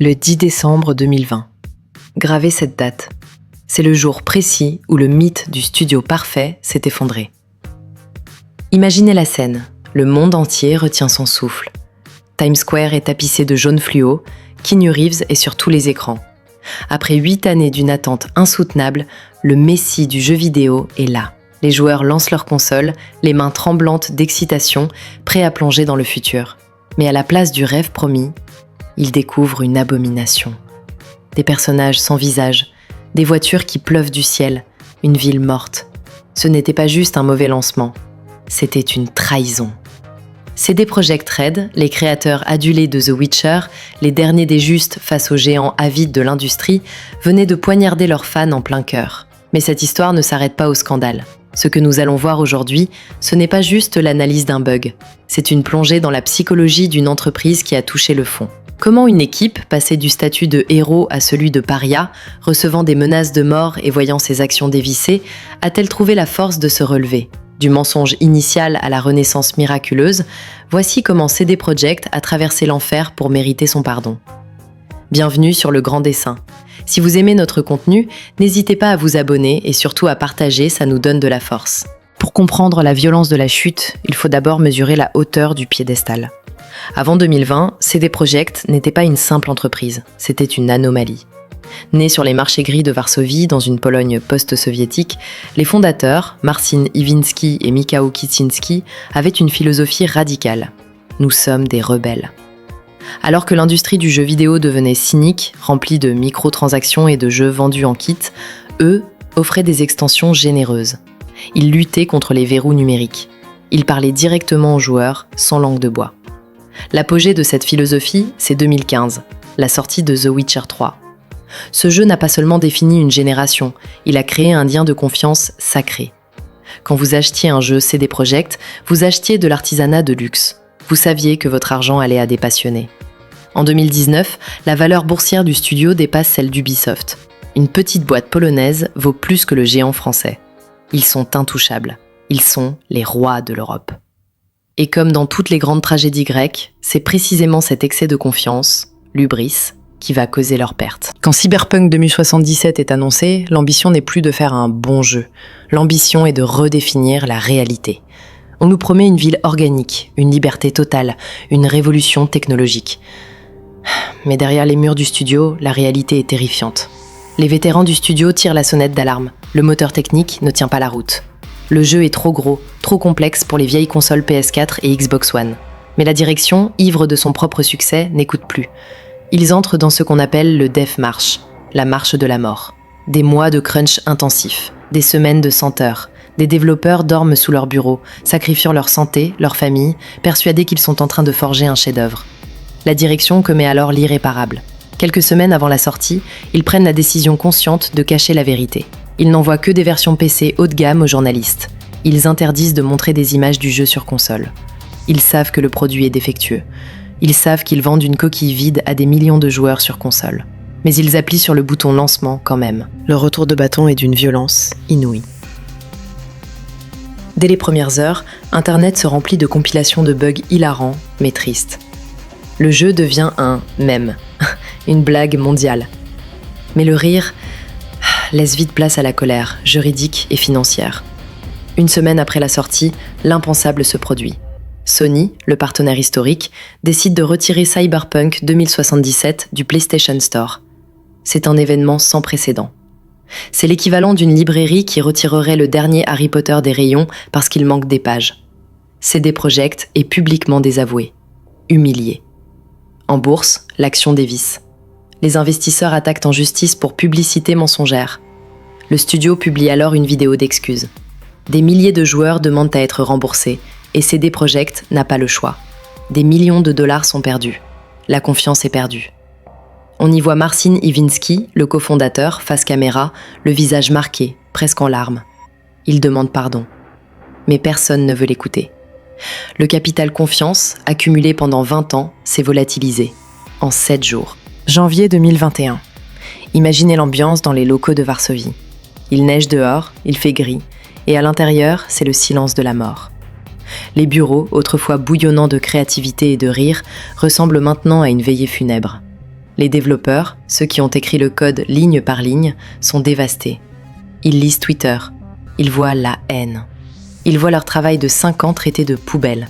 Le 10 décembre 2020. Gravez cette date. C'est le jour précis où le mythe du studio parfait s'est effondré. Imaginez la scène. Le monde entier retient son souffle. Times Square est tapissé de jaune fluo, Keanu Reeves est sur tous les écrans. Après 8 années d'une attente insoutenable, le messie du jeu vidéo est là. Les joueurs lancent leur console, les mains tremblantes d'excitation, prêts à plonger dans le futur. Mais à la place du rêve promis, ils découvrent une abomination. Des personnages sans visage, des voitures qui pleuvent du ciel, une ville morte. Ce n'était pas juste un mauvais lancement, c'était une trahison. CD Projekt Red, les créateurs adulés de The Witcher, les derniers des justes face aux géants avides de l'industrie, venaient de poignarder leurs fans en plein cœur. Mais cette histoire ne s'arrête pas au scandale. Ce que nous allons voir aujourd'hui, ce n'est pas juste l'analyse d'un bug. C'est une plongée dans la psychologie d'une entreprise qui a touché le fond. Comment une équipe, passée du statut de héros à celui de paria, recevant des menaces de mort et voyant ses actions dévissées, a-t-elle trouvé la force de se relever ? Du mensonge initial à la renaissance miraculeuse, voici comment CD Projekt a traversé l'enfer pour mériter son pardon. Bienvenue sur Le Grand Dessin. Si vous aimez notre contenu, n'hésitez pas à vous abonner et surtout à partager, ça nous donne de la force. Pour comprendre la violence de la chute, il faut d'abord mesurer la hauteur du piédestal. Avant 2020, CD Projekt n'était pas une simple entreprise, c'était une anomalie. Nés sur les marchés gris de Varsovie, dans une Pologne post-soviétique, les fondateurs, Marcin Iwiński et Michał Kiciński, avaient une philosophie radicale. Nous sommes des rebelles. Alors que l'industrie du jeu vidéo devenait cynique, remplie de microtransactions et de jeux vendus en kit, eux offraient des extensions généreuses. Ils luttaient contre les verrous numériques. Ils parlaient directement aux joueurs, sans langue de bois. L'apogée de cette philosophie, c'est 2015, la sortie de The Witcher 3. Ce jeu n'a pas seulement défini une génération, il a créé un lien de confiance sacré. Quand vous achetiez un jeu CD Projekt, vous achetiez de l'artisanat de luxe. Vous saviez que votre argent allait à des passionnés. En 2019, la valeur boursière du studio dépasse celle d'Ubisoft. Une petite boîte polonaise vaut plus que le géant français. Ils sont intouchables. Ils sont les rois de l'Europe. Et comme dans toutes les grandes tragédies grecques, c'est précisément cet excès de confiance, l'hubris, qui va causer leur perte. Quand Cyberpunk 2077 est annoncé, l'ambition n'est plus de faire un bon jeu. L'ambition est de redéfinir la réalité. On nous promet une ville organique, une liberté totale, une révolution technologique. Mais derrière les murs du studio, la réalité est terrifiante. Les vétérans du studio tirent la sonnette d'alarme. Le moteur technique ne tient pas la route. Le jeu est trop gros, trop complexe pour les vieilles consoles PS4 et Xbox One. Mais la direction, ivre de son propre succès, n'écoute plus. Ils entrent dans ce qu'on appelle le Death March, la marche de la mort. Des mois de crunch intensif, des semaines de 100 heures. Des développeurs dorment sous leur bureau, sacrifiant leur santé, leur famille, persuadés qu'ils sont en train de forger un chef-d'œuvre. La direction commet alors l'irréparable. Quelques semaines avant la sortie, ils prennent la décision consciente de cacher la vérité. Ils n'envoient que des versions PC haut de gamme aux journalistes. Ils interdisent de montrer des images du jeu sur console. Ils savent que le produit est défectueux. Ils savent qu'ils vendent une coquille vide à des millions de joueurs sur console. Mais ils appuient sur le bouton lancement quand même. Le retour de bâton est d'une violence inouïe. Dès les premières heures, Internet se remplit de compilations de bugs hilarants, mais tristes. Le jeu devient un mème, une blague mondiale. Mais le rire laisse vite place à la colère, juridique et financière. Une semaine après la sortie, l'impensable se produit. Sony, le partenaire historique, décide de retirer Cyberpunk 2077 du PlayStation Store. C'est un événement sans précédent. C'est l'équivalent d'une librairie qui retirerait le dernier Harry Potter des rayons parce qu'il manque des pages. CD Projekt est publiquement désavoué, humilié. En bourse, l'action dévisse. Les investisseurs attaquent en justice pour publicité mensongère. Le studio publie alors une vidéo d'excuses. Des milliers de joueurs demandent à être remboursés, et CD Projekt n'a pas le choix. Des millions de dollars sont perdus. La confiance est perdue. On y voit Marcin Iwiński, le cofondateur, face caméra, le visage marqué, presque en larmes. Il demande pardon. Mais personne ne veut l'écouter. Le capital confiance, accumulé pendant 20 ans, s'est volatilisé. En 7 jours. Janvier 2021. Imaginez l'ambiance dans les locaux de Varsovie. Il neige dehors, il fait gris, et à l'intérieur, c'est le silence de la mort. Les bureaux, autrefois bouillonnants de créativité et de rire, ressemblent maintenant à une veillée funèbre. Les développeurs, ceux qui ont écrit le code ligne par ligne, sont dévastés. Ils lisent Twitter. Ils voient la haine. Ils voient leur travail de 5 ans traité de poubelle.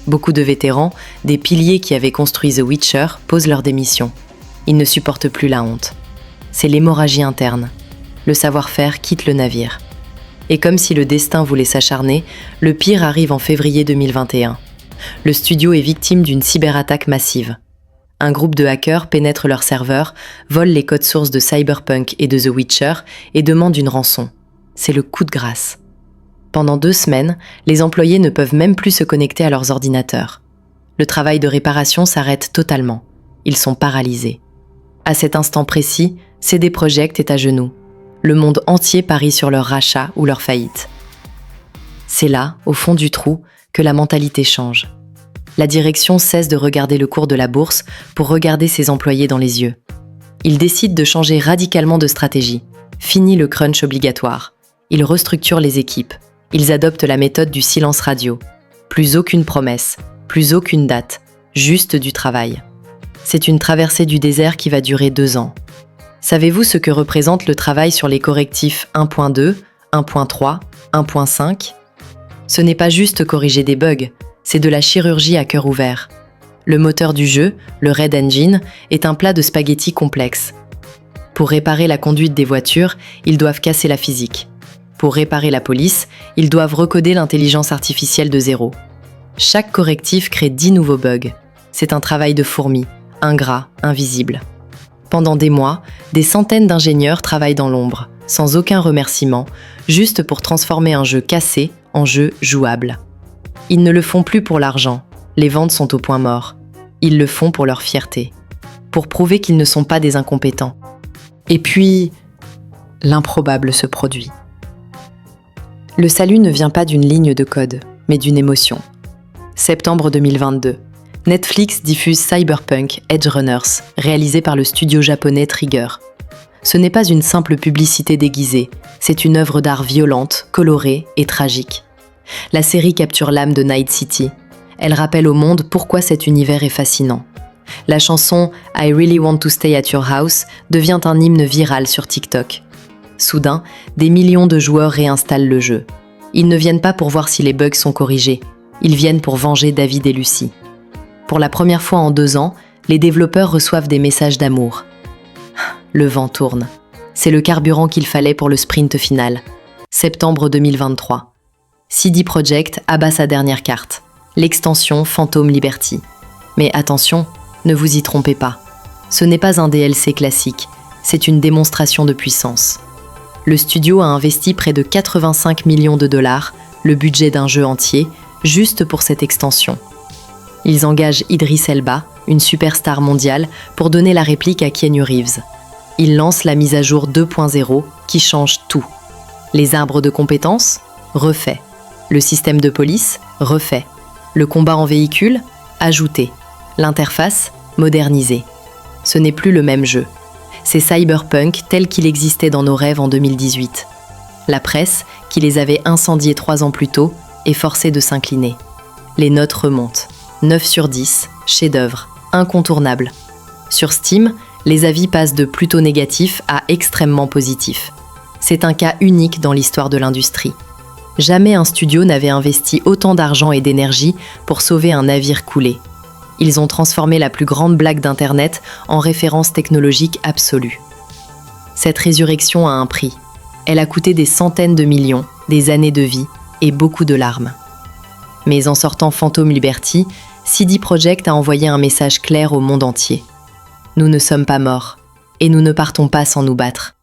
Beaucoup de vétérans, des piliers qui avaient construit The Witcher, posent leur démission. Ils ne supportent plus la honte. C'est l'hémorragie interne. Le savoir-faire quitte le navire. Et comme si le destin voulait s'acharner, le pire arrive en février 2021. Le studio est victime d'une cyberattaque massive. Un groupe de hackers pénètre leur serveur, vole les codes sources de Cyberpunk et de The Witcher et demande une rançon. C'est le coup de grâce. Pendant 2 semaines, les employés ne peuvent même plus se connecter à leurs ordinateurs. Le travail de réparation s'arrête totalement. Ils sont paralysés. À cet instant précis, CD Projekt est à genoux. Le monde entier parie sur leur rachat ou leur faillite. C'est là, au fond du trou, que la mentalité change. La direction cesse de regarder le cours de la bourse pour regarder ses employés dans les yeux. Ils décident de changer radicalement de stratégie. Fini le crunch obligatoire. Ils restructurent les équipes. Ils adoptent la méthode du silence radio. Plus aucune promesse, plus aucune date, juste du travail. C'est une traversée du désert qui va durer 2 ans. Savez-vous ce que représente le travail sur les correctifs 1.2, 1.3, 1.5 ? Ce n'est pas juste corriger des bugs, c'est de la chirurgie à cœur ouvert. Le moteur du jeu, le Red Engine, est un plat de spaghettis complexe. Pour réparer la conduite des voitures, ils doivent casser la physique. Pour réparer la police, ils doivent recoder l'intelligence artificielle de zéro. Chaque correctif crée 10 nouveaux bugs. C'est un travail de fourmi, ingrat, invisible. Pendant des mois, des centaines d'ingénieurs travaillent dans l'ombre, sans aucun remerciement, juste pour transformer un jeu cassé en jeu jouable. Ils ne le font plus pour l'argent, les ventes sont au point mort. Ils le font pour leur fierté, pour prouver qu'ils ne sont pas des incompétents. Et puis, l'improbable se produit. Le salut ne vient pas d'une ligne de code, mais d'une émotion. Septembre 2022. Netflix diffuse Cyberpunk Edgerunners, réalisé par le studio japonais Trigger. Ce n'est pas une simple publicité déguisée, c'est une œuvre d'art violente, colorée et tragique. La série capture l'âme de Night City. Elle rappelle au monde pourquoi cet univers est fascinant. La chanson « I Really Want to Stay at Your House » devient un hymne viral sur TikTok. Soudain, des millions de joueurs réinstallent le jeu. Ils ne viennent pas pour voir si les bugs sont corrigés. Ils viennent pour venger David et Lucy. Pour la première fois en 2 ans, les développeurs reçoivent des messages d'amour. Le vent tourne. C'est le carburant qu'il fallait pour le sprint final. Septembre 2023. CD Projekt abat sa dernière carte, l'extension Phantom Liberty. Mais attention, ne vous y trompez pas. Ce n'est pas un DLC classique, c'est une démonstration de puissance. Le studio a investi près de 85 millions de dollars, le budget d'un jeu entier, juste pour cette extension. Ils engagent Idris Elba, une superstar mondiale, pour donner la réplique à Keanu Reeves. Ils lancent la mise à jour 2.0 qui change tout. Les arbres de compétences ? Refait. Le système de police ? Refait. Le combat en véhicule ? Ajouté. L'interface ? Modernisée. Ce n'est plus le même jeu. C'est Cyberpunk tel qu'il existait dans nos rêves en 2018. La presse, qui les avait incendiés 3 ans plus tôt, est forcée de s'incliner. Les notes remontent. 9 sur 10, chef-d'œuvre, incontournable. Sur Steam, les avis passent de plutôt négatifs à extrêmement positifs. C'est un cas unique dans l'histoire de l'industrie. Jamais un studio n'avait investi autant d'argent et d'énergie pour sauver un navire coulé. Ils ont transformé la plus grande blague d'Internet en référence technologique absolue. Cette résurrection a un prix. Elle a coûté des centaines de millions, des années de vie et beaucoup de larmes. Mais en sortant Phantom Liberty, CD Projekt a envoyé un message clair au monde entier. Nous ne sommes pas morts, et nous ne partons pas sans nous battre.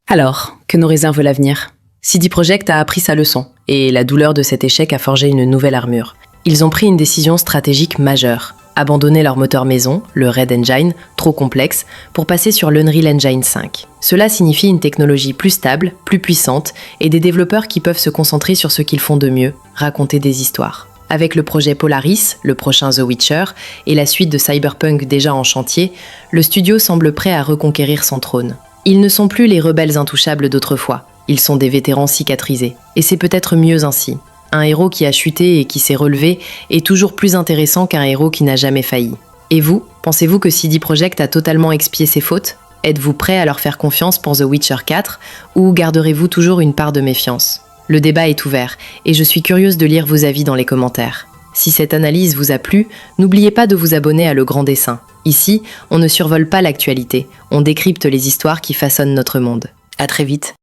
Alors, que nous réserve l'avenir ? CD Projekt a appris sa leçon, et la douleur de cet échec a forgé une nouvelle armure. Ils ont pris une décision stratégique majeure, abandonner leur moteur maison, le Red Engine, trop complexe, pour passer sur l'Unreal Engine 5. Cela signifie une technologie plus stable, plus puissante, et des développeurs qui peuvent se concentrer sur ce qu'ils font de mieux, raconter des histoires. Avec le projet Polaris, le prochain The Witcher, et la suite de Cyberpunk déjà en chantier, le studio semble prêt à reconquérir son trône. Ils ne sont plus les rebelles intouchables d'autrefois, ils sont des vétérans cicatrisés. Et c'est peut-être mieux ainsi. Un héros qui a chuté et qui s'est relevé est toujours plus intéressant qu'un héros qui n'a jamais failli. Et vous, Pensez-vous que CD Projekt a totalement expié ses fautes? Êtes-vous prêt à leur faire confiance pour The Witcher 4 ou garderez-vous toujours une part de méfiance? Le débat est ouvert et je suis curieuse de lire vos avis dans les commentaires. Si cette analyse vous a plu, n'oubliez pas de vous abonner à Le Grand Dessin. Ici, on ne survole pas l'actualité, on décrypte les histoires qui façonnent notre monde. À très vite.